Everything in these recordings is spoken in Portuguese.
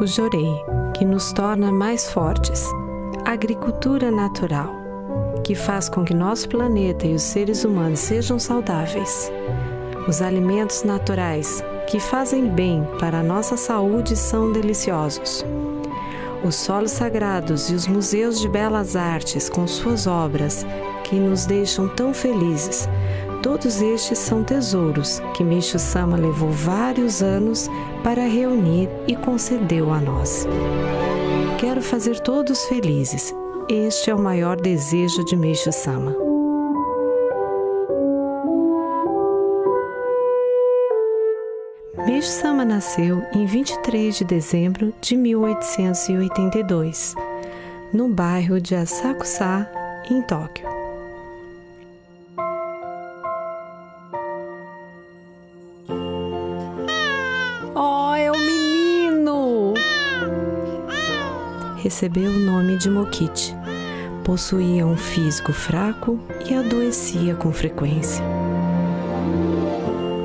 O jorei, que nos torna mais fortes. A agricultura natural, que faz com que nosso planeta e os seres humanos sejam saudáveis. Os alimentos naturais, que fazem bem para a nossa saúde, são deliciosos. Os solos sagrados e os museus de belas artes com suas obras, que nos deixam tão felizes, todos estes são tesouros que Meixo Sama levou vários anos para reunir e concedeu a nós. Quero fazer todos felizes. Este é o maior desejo de Meixo Sama. Meixo Sama nasceu em 23 de dezembro de 1882, no bairro de Asakusa, em Tóquio. Oh, é um menino! Recebeu o nome de Mokichi. Possuía um físico fraco e adoecia com frequência.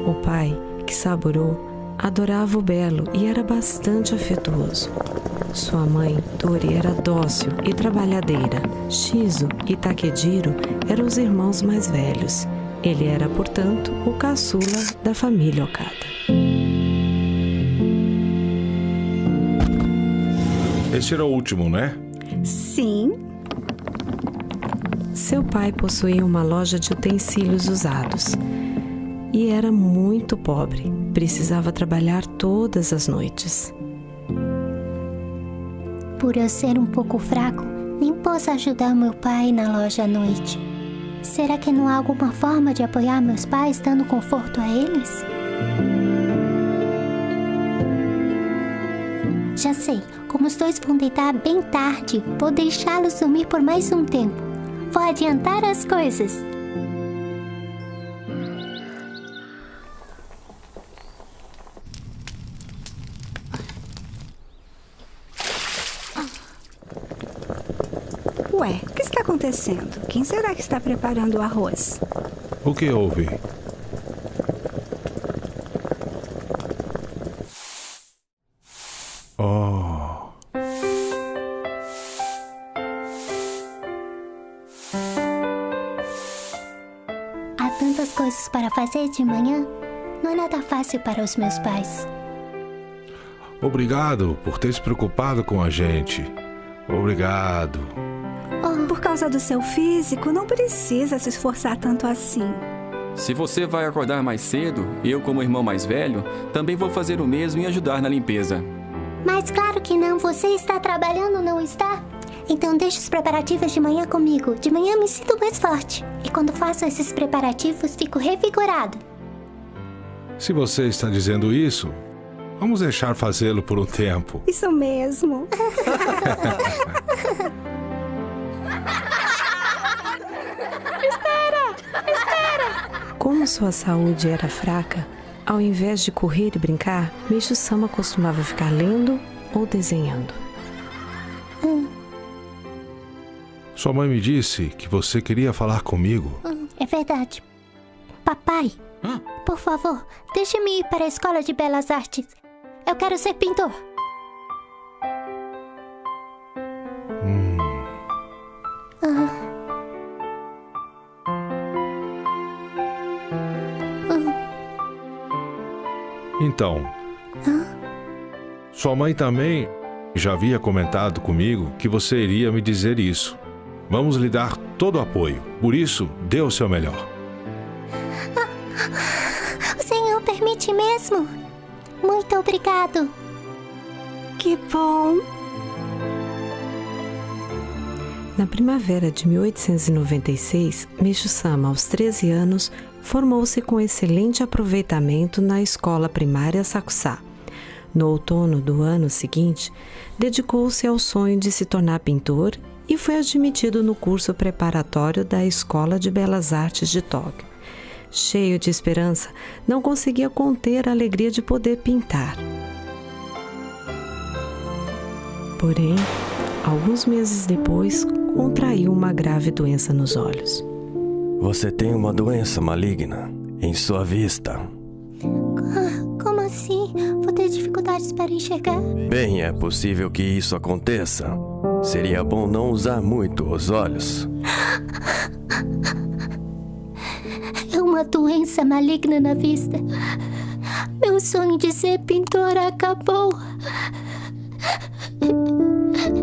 O pai, Kisaburo, adorava o belo e era bastante afetuoso. Sua mãe, Tori, era dócil e trabalhadeira. Shizu e Takejiro eram os irmãos mais velhos. Ele era, portanto, o caçula da família Okada. Esse era o último, né? Sim. Seu pai possuía uma loja de utensílios usados e era muito pobre. Precisava trabalhar todas as noites. Por eu ser um pouco fraco, nem posso ajudar meu pai na loja à noite. Será que não há alguma forma de apoiar meus pais dando conforto a eles? Já sei, como os dois vão deitar bem tarde, vou deixá-los dormir por mais um tempo. Vou adiantar as coisas. Ué, o que está acontecendo? Quem será que está preparando o arroz? O que houve? Oh. Há tantas coisas para fazer de manhã. Não é nada fácil para os meus pais. Obrigado por ter se preocupado com a gente. Obrigado. Por causa do seu físico, não precisa se esforçar tanto assim. Se você vai acordar mais cedo, eu, como irmão mais velho, também vou fazer o mesmo e ajudar na limpeza. Mas claro que não, você está trabalhando, não está? Então deixe os preparativos de manhã comigo. De manhã me sinto mais forte. E quando faço esses preparativos, fico revigorado. Se você está dizendo isso, vamos deixar fazê-lo por um tempo. Isso mesmo. Como sua saúde era fraca, ao invés de correr e brincar, Meixo Sama costumava ficar lendo ou desenhando. Sua mãe me disse que você queria falar comigo. É verdade. Papai, por favor, deixe-me ir para a Escola de Belas Artes. Eu quero ser pintor. Então, sua mãe também já havia comentado comigo que você iria me dizer isso. Vamos lhe dar todo o apoio. Por isso, dê o seu melhor. O senhor permite mesmo? Muito obrigado. Que bom. Na primavera de 1896, Meixo Sama, aos 13 anos, formou-se com excelente aproveitamento na escola primária Asakusa. No outono do ano seguinte, dedicou-se ao sonho de se tornar pintor e foi admitido no curso preparatório da Escola de Belas Artes de Tóquio. Cheio de esperança, não conseguia conter a alegria de poder pintar. Porém, alguns meses depois, contraiu uma grave doença nos olhos. Você tem uma doença maligna em sua vista. Como assim? Vou ter dificuldades para enxergar? Bem, é possível que isso aconteça. Seria bom não usar muito os olhos. É uma doença maligna na vista. Meu sonho de ser pintora acabou.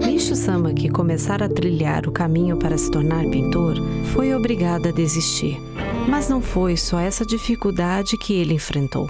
Meishu Sama, que começara a trilhar o caminho para se tornar pintor, foi obrigado a desistir. Mas não foi só essa dificuldade que ele enfrentou.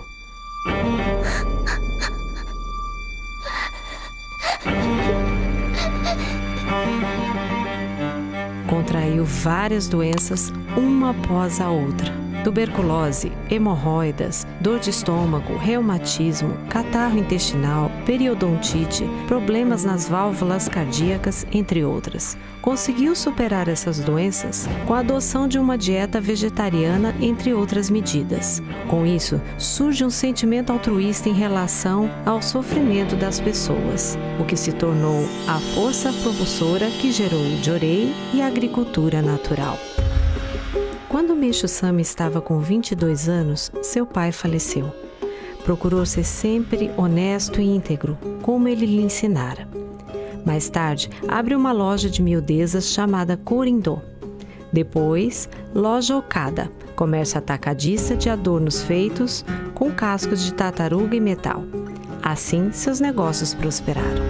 Contraiu várias doenças, uma após a outra. Tuberculose, hemorroidas, dor de estômago, reumatismo, catarro intestinal, periodontite, problemas nas válvulas cardíacas, entre outras. Conseguiu superar essas doenças com a adoção de uma dieta vegetariana, entre outras medidas. Com isso, surge um sentimento altruísta em relação ao sofrimento das pessoas, o que se tornou a força propulsora que gerou o Jorei e a agricultura natural. Quando Meishu Sama estava com 22 anos, seu pai faleceu. Procurou ser sempre honesto e íntegro, como ele lhe ensinara. Mais tarde, abre uma loja de miudezas chamada Kurindo. Depois, loja Okada, comércio atacadista de adornos feitos com cascos de tartaruga e metal. Assim, seus negócios prosperaram.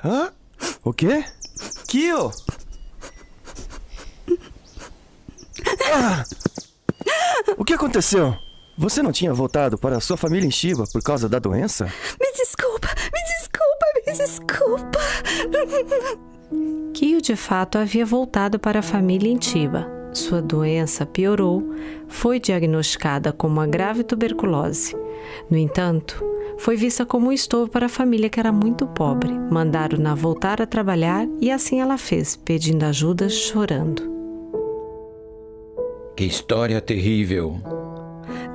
Hã? O quê? Kyo! O que aconteceu? Você não tinha voltado para sua família em Shiba por causa da doença? Me desculpa. Kyo, de fato, havia voltado para a família em Chiba. Sua doença piorou, foi diagnosticada com uma grave tuberculose. No entanto, foi vista como um estorvo para a família que era muito pobre. Mandaram-na voltar a trabalhar e assim ela fez, pedindo ajuda, chorando. Que história terrível.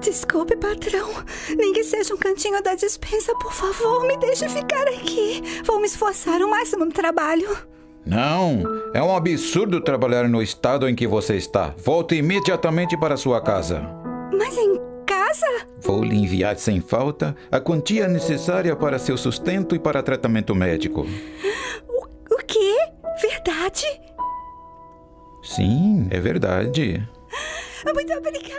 Desculpe, patrão. Nem que seja um cantinho da despensa, por favor, me deixe ficar aqui. Vou me esforçar o máximo no trabalho. Não, é um absurdo trabalhar no estado em que você está. Volte imediatamente para sua casa. Mas em casa? Vou lhe enviar sem falta a quantia necessária para seu sustento e para tratamento médico. O quê? Verdade? Sim, é verdade. Muito obrigada.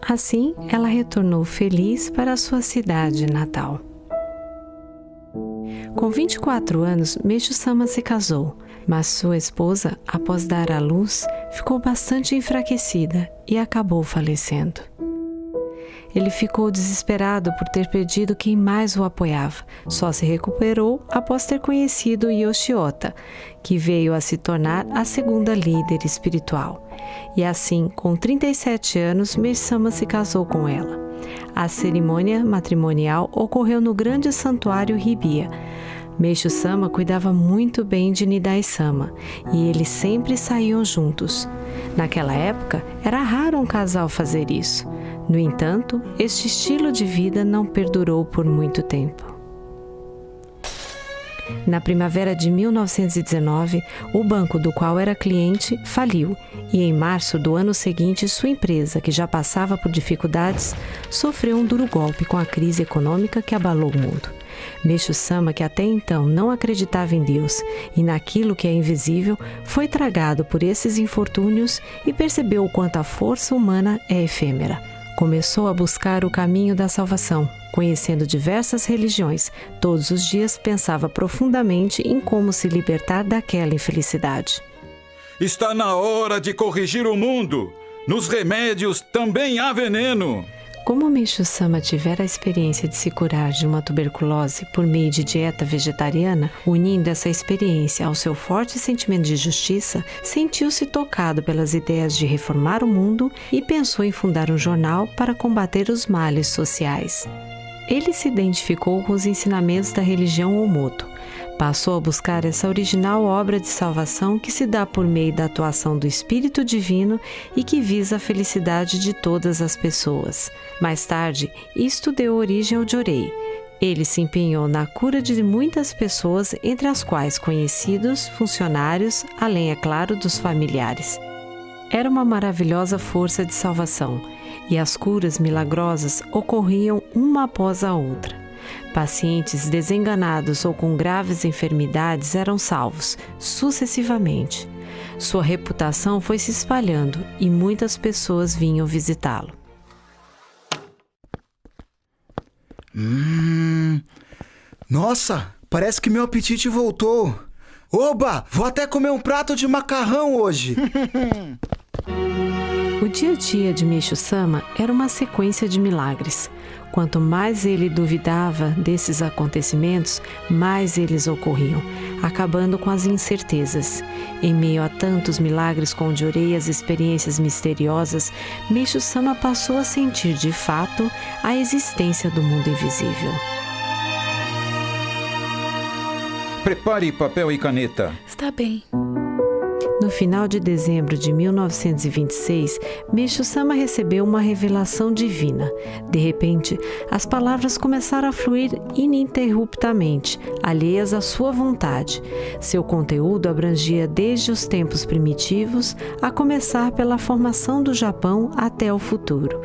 Assim, ela retornou feliz para a sua cidade natal. Com 24 anos, Meishu Sama se casou, mas sua esposa, após dar à luz, ficou bastante enfraquecida e acabou falecendo. Ele ficou desesperado por ter perdido quem mais o apoiava. Só se recuperou após ter conhecido Yoshiota, que veio a se tornar a segunda líder espiritual. E assim, com 37 anos, Meishu Sama se casou com ela. A cerimônia matrimonial ocorreu no grande santuário Hibiya. Meishu Sama cuidava muito bem de Nidai Sama e eles sempre saíam juntos. Naquela época, era raro um casal fazer isso. No entanto, este estilo de vida não perdurou por muito tempo. Na primavera de 1919, o banco do qual era cliente faliu e em março do ano seguinte sua empresa, que já passava por dificuldades, sofreu um duro golpe com a crise econômica que abalou o mundo. Meishu Sama, que até então não acreditava em Deus e naquilo que é invisível, foi tragado por esses infortúnios e percebeu o quanto a força humana é efêmera. Começou a buscar o caminho da salvação, conhecendo diversas religiões. Todos os dias pensava profundamente em como se libertar daquela infelicidade. Está na hora de corrigir o mundo. Nos remédios também há veneno. Como Meishu Sama tivera a experiência de se curar de uma tuberculose por meio de dieta vegetariana, unindo essa experiência ao seu forte sentimento de justiça, sentiu-se tocado pelas ideias de reformar o mundo e pensou em fundar um jornal para combater os males sociais. Ele se identificou com os ensinamentos da religião Omoto. Passou a buscar essa original obra de salvação que se dá por meio da atuação do Espírito Divino e que visa a felicidade de todas as pessoas. Mais tarde, isto deu origem ao Jorei. Ele se empenhou na cura de muitas pessoas, entre as quais conhecidos, funcionários, além, é claro, dos familiares. era uma maravilhosa força de salvação, e as curas milagrosas ocorriam uma após a outra. Pacientes desenganados ou com graves enfermidades eram salvos, sucessivamente. Sua reputação foi se espalhando e muitas pessoas vinham visitá-lo. Nossa, parece que meu apetite voltou. Oba, vou até comer um prato de macarrão hoje. O dia a dia de Meishu-sama era uma sequência de milagres. Quanto mais ele duvidava desses acontecimentos, mais eles ocorriam, acabando com as incertezas. Em meio a tantos milagres com Jorei e as experiências misteriosas, Meishu-sama passou a sentir de fato a existência do mundo invisível. Prepare papel e caneta. Está bem. No final de dezembro de 1926, Meishu-sama recebeu uma revelação divina. De repente, as palavras começaram a fluir ininterruptamente, alheias à sua vontade. Seu conteúdo abrangia desde os tempos primitivos, a começar pela formação do Japão até o futuro.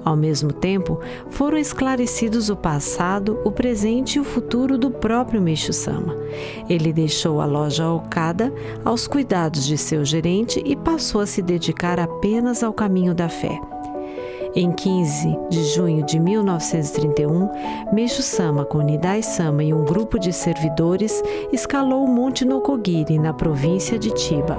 Ao mesmo tempo, foram esclarecidos o passado, o presente e o futuro do próprio Meishu-sama. Ele deixou a loja Okada aos cuidados de seu gerente e passou a se dedicar apenas ao caminho da fé. Em 15 de junho de 1931, Meishu-sama, com Nidai-sama e um grupo de servidores, escalou o Monte Nokogiri, na província de Chiba.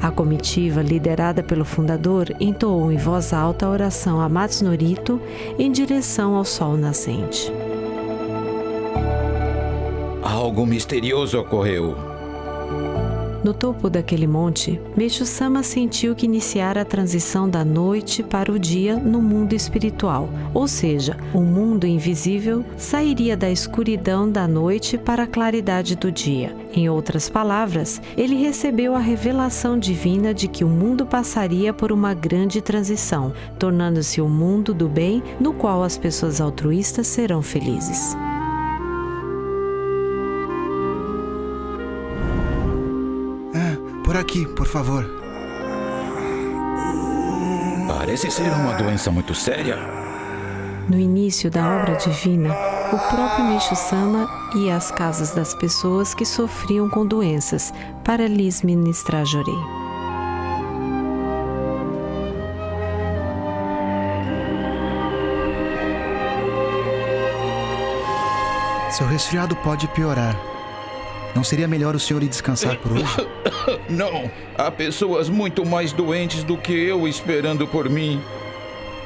A comitiva, liderada pelo fundador, entoou em voz alta a oração a Matsunorito em direção ao sol nascente. Algo misterioso ocorreu. No topo daquele monte, Meishu-sama sentiu que iniciara a transição da noite para o dia no mundo espiritual, ou seja, o mundo invisível sairia da escuridão da noite para a claridade do dia. Em outras palavras, ele recebeu a revelação divina de que o mundo passaria por uma grande transição, tornando-se o mundo do bem no qual as pessoas altruístas serão felizes. Por aqui, por favor. Parece ser uma doença muito séria. No início da obra divina, o próprio Meishu-sama ia às casas das pessoas que sofriam com doenças para lhes ministrar Jorei. Seu resfriado pode piorar. Não seria melhor o senhor ir descansar por hoje? Não, há pessoas muito mais doentes do que eu esperando por mim.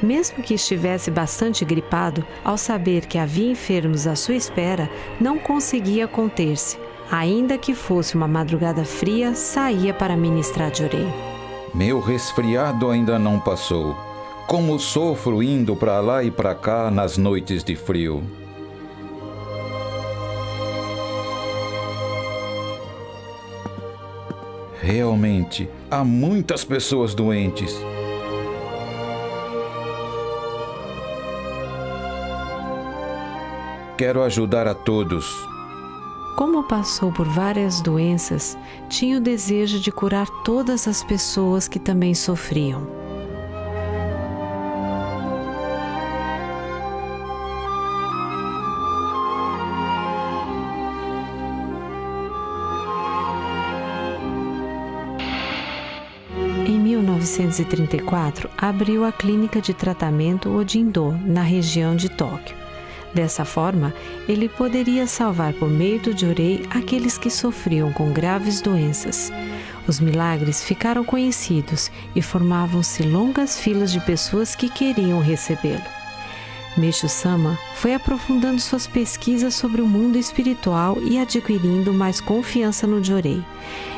Mesmo que estivesse bastante gripado, ao saber que havia enfermos à sua espera, não conseguia conter-se. Ainda que fosse uma madrugada fria, saía para ministrar Jorei. Meu resfriado ainda não passou. Como sofro indo para lá e para cá nas noites de frio. Realmente, há muitas pessoas doentes. Quero ajudar a todos. Como passou por várias doenças, tinha o desejo de curar todas as pessoas que também sofriam. Em 1934, abriu a clínica de tratamento Odindo, na região de Tóquio. Dessa forma, ele poderia salvar por meio do Jorei aqueles que sofriam com graves doenças. Os milagres ficaram conhecidos e formavam-se longas filas de pessoas que queriam recebê-lo. Meishu Sama foi aprofundando suas pesquisas sobre o mundo espiritual e adquirindo mais confiança no Jorei.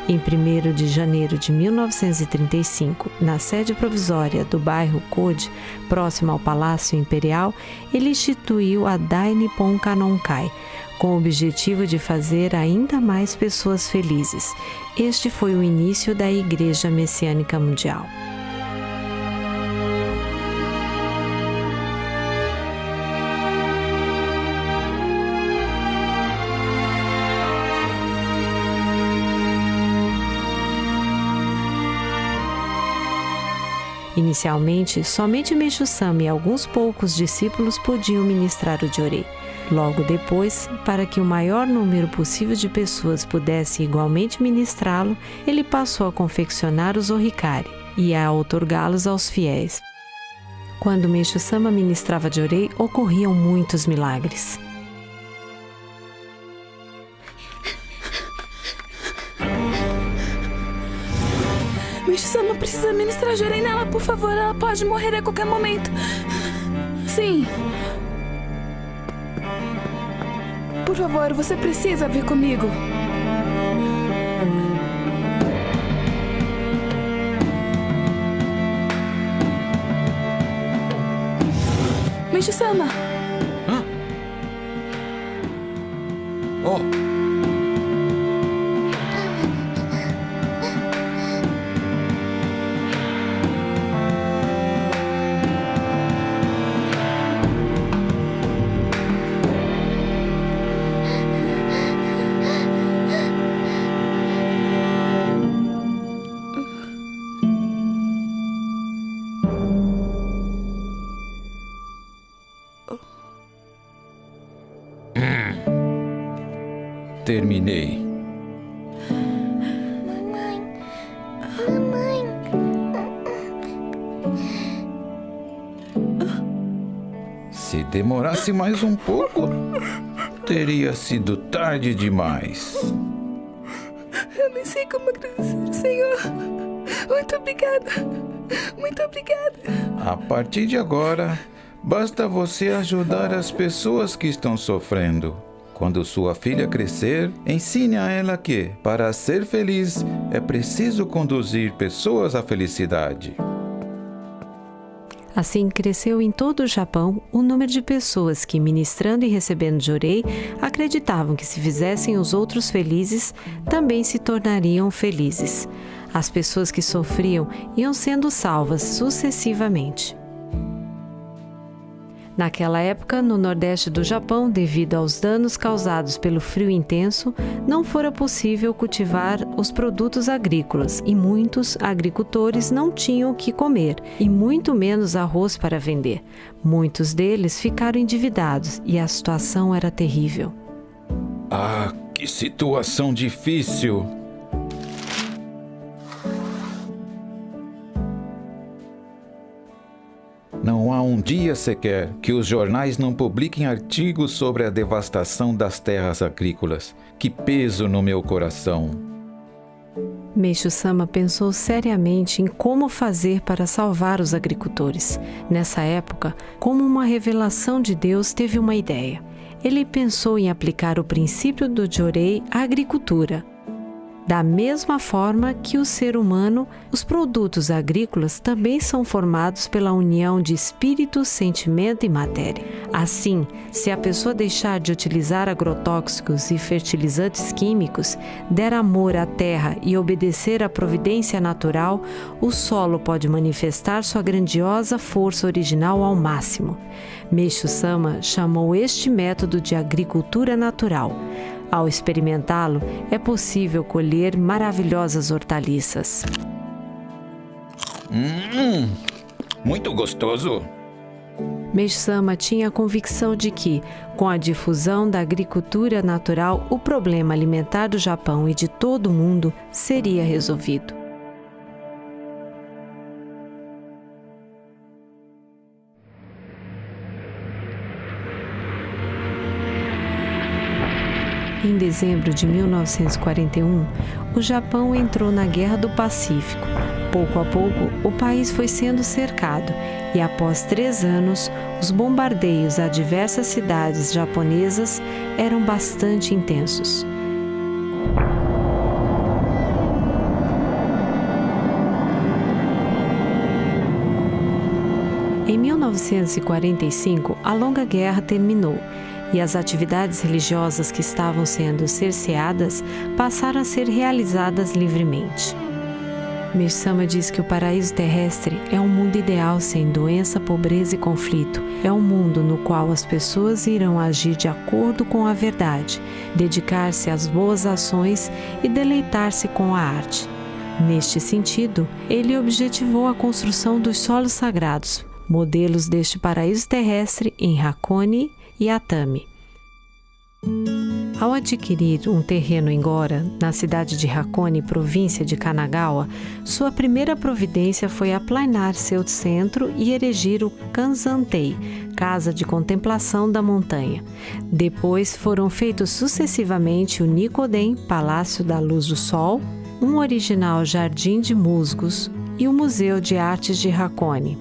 Em 1º de janeiro de 1935, na sede provisória do bairro Koji, próximo ao Palácio Imperial, ele instituiu a Dai Nippon Kannon-kai, com o objetivo de fazer ainda mais pessoas felizes. Este foi o início da Igreja Messiânica Mundial. Inicialmente, somente Meishu Sama e alguns poucos discípulos podiam ministrar o Jorei. Logo depois, para que o maior número possível de pessoas pudesse igualmente ministrá-lo, ele passou a confeccionar os Orikari e a outorgá-los aos fiéis. Quando Meishu Sama ministrava Jorei, ocorriam muitos milagres. Meishu Sama precisa ministrar Jorei nela, por favor. Ela pode morrer a qualquer momento. Sim. Por favor, você precisa vir comigo. Meishu Sama. Hã? Oh! Terminei. Mamãe. Se demorasse mais um pouco, teria sido tarde demais. Eu nem sei como agradecer, Senhor. Muito obrigada. Muito obrigada. A partir de agora, basta você ajudar as pessoas que estão sofrendo. Quando sua filha crescer, ensine a ela que, para ser feliz, é preciso conduzir pessoas à felicidade. Assim cresceu em todo o Japão o número de pessoas que, ministrando e recebendo Jorei, acreditavam que se fizessem os outros felizes, também se tornariam felizes. As pessoas que sofriam iam sendo salvas sucessivamente. Naquela época, no nordeste do Japão, devido aos danos causados pelo frio intenso, não fora possível cultivar os produtos agrícolas e muitos agricultores não tinham o que comer e muito menos arroz para vender. Muitos deles ficaram endividados e a situação era terrível. Ah, que situação difícil! Não há um dia sequer que os jornais não publiquem artigos sobre a devastação das terras agrícolas. Que peso no meu coração! Meishu Sama pensou seriamente em como fazer para salvar os agricultores. Nessa época, como uma revelação de Deus, teve uma ideia. Ele pensou em aplicar o princípio do Jorei à agricultura. Da mesma forma que o ser humano, os produtos agrícolas também são formados pela união de espírito, sentimento e matéria. Assim, se a pessoa deixar de utilizar agrotóxicos e fertilizantes químicos, der amor à terra e obedecer à providência natural, o solo pode manifestar sua grandiosa força original ao máximo. Meishu Sama chamou este método de agricultura natural. Ao experimentá-lo, é possível colher maravilhosas hortaliças. Muito gostoso! Meishu Sama tinha a convicção de que, com a difusão da agricultura natural, o problema alimentar do Japão e de todo o mundo seria resolvido. Em dezembro de 1941, o Japão entrou na Guerra do Pacífico. Pouco a pouco, o país foi sendo cercado e, após 3 anos, os bombardeios a diversas cidades japonesas eram bastante intensos. Em 1945, a Longa Guerra terminou e as atividades religiosas que estavam sendo cerceadas passaram a ser realizadas livremente. Meixo Sama diz que o paraíso terrestre é um mundo ideal sem doença, pobreza e conflito. É um mundo no qual as pessoas irão agir de acordo com a verdade, dedicar-se às boas ações e deleitar-se com a arte. Neste sentido, ele objetivou a construção dos solos sagrados, modelos deste paraíso terrestre em Hakone e Atami. Ao adquirir um terreno em Gora, na cidade de Hakone, província de Kanagawa, sua primeira providência foi aplanar seu centro e erigir o Kanzantei, casa de contemplação da montanha. Depois foram feitos sucessivamente o Nikoden, Palácio da Luz do Sol, um original Jardim de Musgos e o Museu de Artes de Hakone.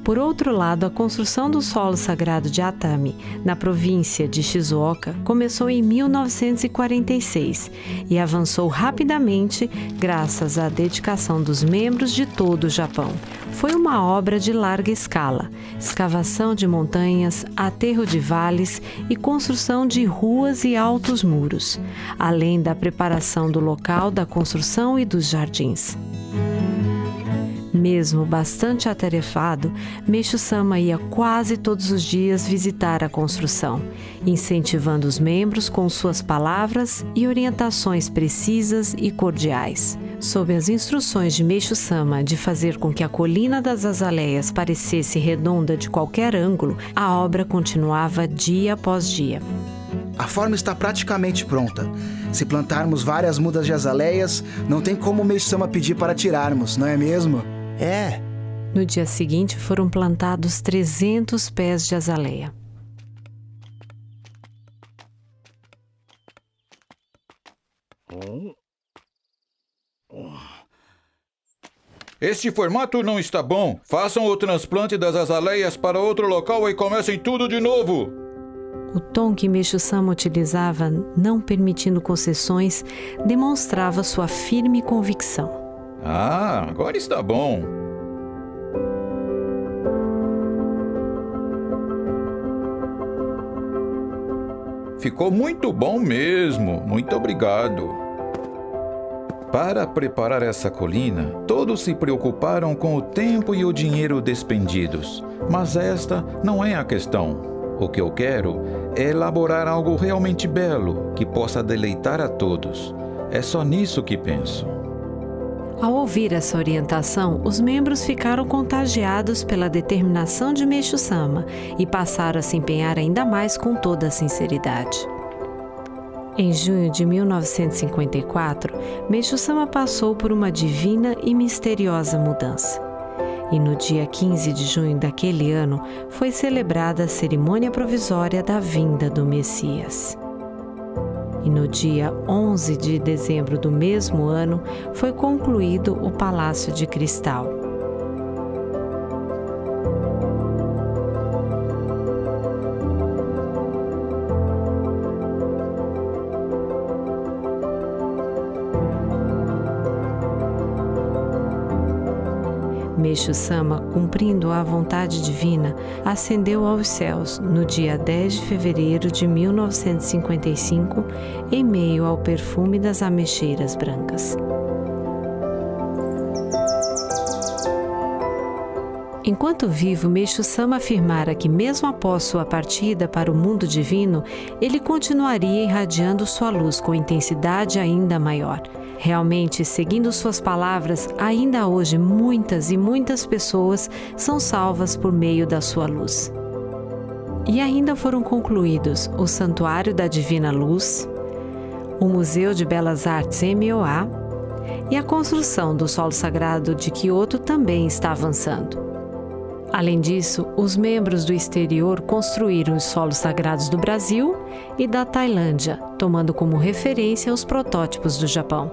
Por outro lado, a construção do solo sagrado de Atami, na província de Shizuoka, começou em 1946 e avançou rapidamente graças à dedicação dos membros de todo o Japão. Foi uma obra de larga escala, escavação de montanhas, aterro de vales e construção de ruas e altos muros, além da preparação do local da construção e dos jardins. Mesmo bastante atarefado, Meixo Sama ia quase todos os dias visitar a construção, incentivando os membros com suas palavras e orientações precisas e cordiais. Sob as instruções de Meixo Sama de fazer com que a colina das azaleias parecesse redonda de qualquer ângulo, a obra continuava dia após dia. A forma está praticamente pronta. Se plantarmos várias mudas de azaleias, não tem como o Meixo Sama pedir para tirarmos, não é mesmo? É. No dia seguinte foram plantados 300 pés de azaleia. Este formato não está bom. Façam o transplante das azaleias para outro local e comecem tudo de novo. O tom que Meixo Sama utilizava, não permitindo concessões, demonstrava sua firme convicção. Ah, agora está bom. Ficou muito bom mesmo. Muito obrigado. Para preparar essa colina, todos se preocuparam com o tempo e o dinheiro despendidos. Mas esta não é a questão. O que eu quero é elaborar algo realmente belo, que possa deleitar a todos. É só nisso que penso. Ao ouvir essa orientação, os membros ficaram contagiados pela determinação de Meixo Sama e passaram a se empenhar ainda mais com toda a sinceridade. Em junho de 1954, Meixo Sama passou por uma divina e misteriosa mudança. E no dia 15 de junho daquele ano, foi celebrada a cerimônia provisória da vinda do Messias. E no dia 11 de dezembro do mesmo ano, foi concluído o Palácio de Cristal. Meixo Sama, cumprindo a vontade divina, ascendeu aos céus no dia 10 de fevereiro de 1955, em meio ao perfume das ameixeiras brancas. Enquanto vivo, Meixo Sama afirmara que mesmo após sua partida para o mundo divino, ele continuaria irradiando sua luz com intensidade ainda maior. Realmente, seguindo suas palavras, ainda hoje muitas e muitas pessoas são salvas por meio da sua luz. E ainda foram concluídos o Santuário da Divina Luz, o Museu de Belas Artes MOA e a construção do Solo Sagrado de Kyoto também está avançando. Além disso, os membros do exterior construíram os solos sagrados do Brasil e da Tailândia, tomando como referência os protótipos do Japão.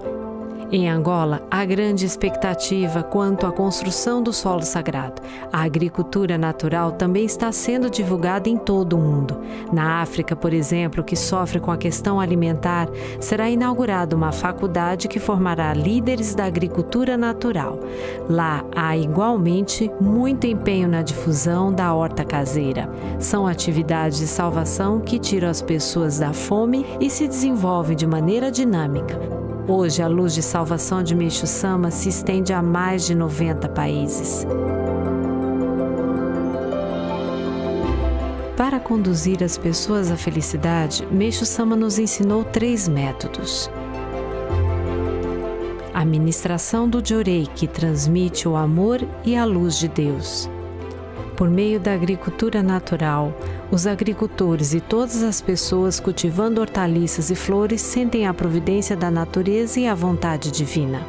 Em Angola, há grande expectativa quanto à construção do solo sagrado. A agricultura natural também está sendo divulgada em todo o mundo. Na África, por exemplo, que sofre com a questão alimentar, será inaugurada uma faculdade que formará líderes da agricultura natural. Lá há igualmente muito empenho na difusão da horta caseira. São atividades de salvação que tiram as pessoas da fome e se desenvolvem de maneira dinâmica. Hoje, a luz de salvação de Meixo Sama se estende a mais de 90 países. Para conduzir as pessoas à felicidade, Meixo Sama nos ensinou 3 métodos. A ministração do Jorei, que transmite o amor e a luz de Deus. Por meio da agricultura natural, os agricultores e todas as pessoas cultivando hortaliças e flores sentem a providência da natureza e a vontade divina.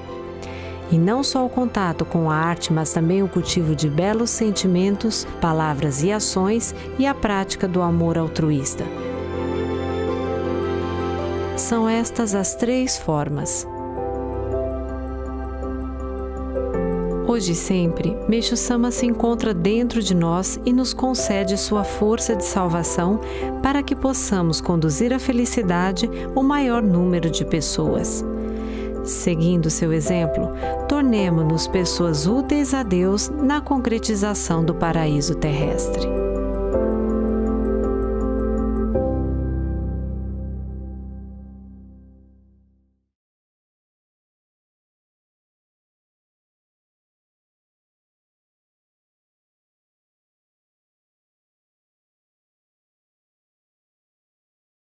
E não só o contato com a arte, mas também o cultivo de belos sentimentos, palavras e ações e a prática do amor altruísta. São estas as 3 formas. Hoje e sempre, Meixo Sama se encontra dentro de nós e nos concede sua força de salvação para que possamos conduzir à felicidade o maior número de pessoas. Seguindo seu exemplo, tornemo-nos pessoas úteis a Deus na concretização do paraíso terrestre.